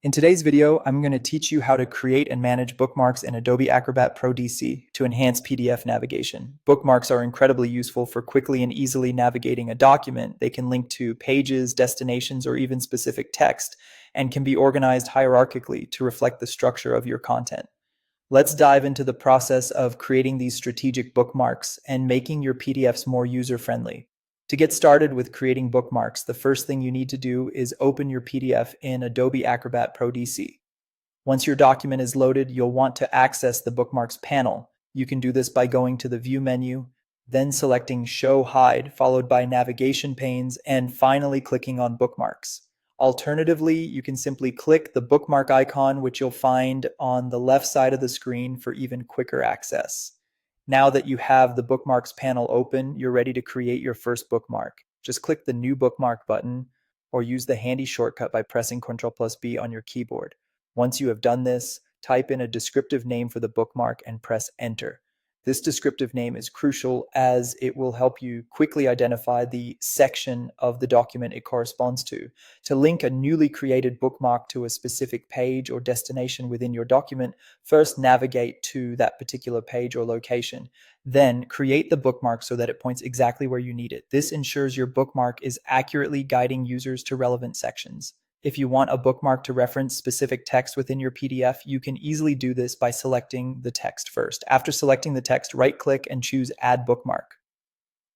In today's video, I'm going to teach you how to create and manage bookmarks in Adobe Acrobat Pro DC to enhance PDF navigation. Bookmarks are incredibly useful for quickly and easily navigating a document. They can link to pages, destinations, or even specific text, and can be organized hierarchically to reflect the structure of your content. Let's dive into the process of creating these strategic bookmarks and making your PDFs more user-friendly. To get started with creating bookmarks, the first thing you need to do is open your PDF in Adobe Acrobat Pro DC. Once your document is loaded, you'll want to access the Bookmarks panel. You can do this by going to the View menu, then selecting Show Hide, followed by navigation panes, and finally clicking on Bookmarks. Alternatively, you can simply click the bookmark icon, which you'll find on the left side of the screen for even quicker access. Now that you have the Bookmarks panel open, you're ready to create your first bookmark. Just click the New Bookmark button or use the handy shortcut by pressing Ctrl+B on your keyboard. Once you have done this, type in a descriptive name for the bookmark and press Enter. This descriptive name is crucial as it will help you quickly identify the section of the document it corresponds to. To link a newly created bookmark to a specific page or destination within your document, first navigate to that particular page or location. Then create the bookmark so that it points exactly where you need it. This ensures your bookmark is accurately guiding users to relevant sections. If you want a bookmark to reference specific text within your PDF, you can easily do this by selecting the text first. After selecting the text, right-click and choose Add Bookmark.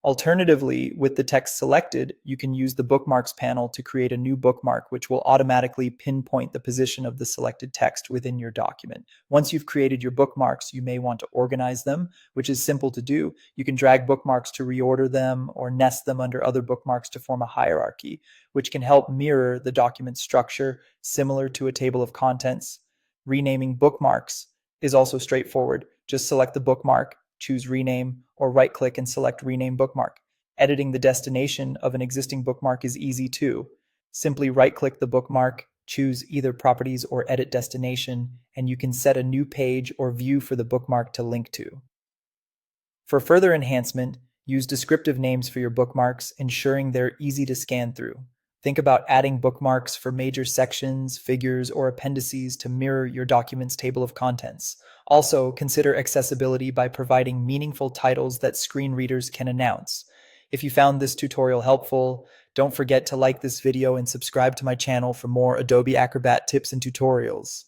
Alternatively, with the text selected, you can use the Bookmarks panel to create a new bookmark, which will automatically pinpoint the position of the selected text within your document. Once you've created your bookmarks, you may want to organize them, which is simple to do. You can drag bookmarks to reorder them or nest them under other bookmarks to form a hierarchy, which can help mirror the document structure, similar to a table of contents. Renaming bookmarks is also straightforward. Just select the bookmark, choose Rename, or right-click and select Rename Bookmark. Editing the destination of an existing bookmark is easy too. Simply right-click the bookmark, choose either Properties or Edit Destination, and you can set a new page or view for the bookmark to link to. For further enhancement, use descriptive names for your bookmarks, ensuring they're easy to scan through. Think about adding bookmarks for major sections, figures, or appendices to mirror your document's table of contents. Also, consider accessibility by providing meaningful titles that screen readers can announce. If you found this tutorial helpful, don't forget to like this video and subscribe to my channel for more Adobe Acrobat tips and tutorials.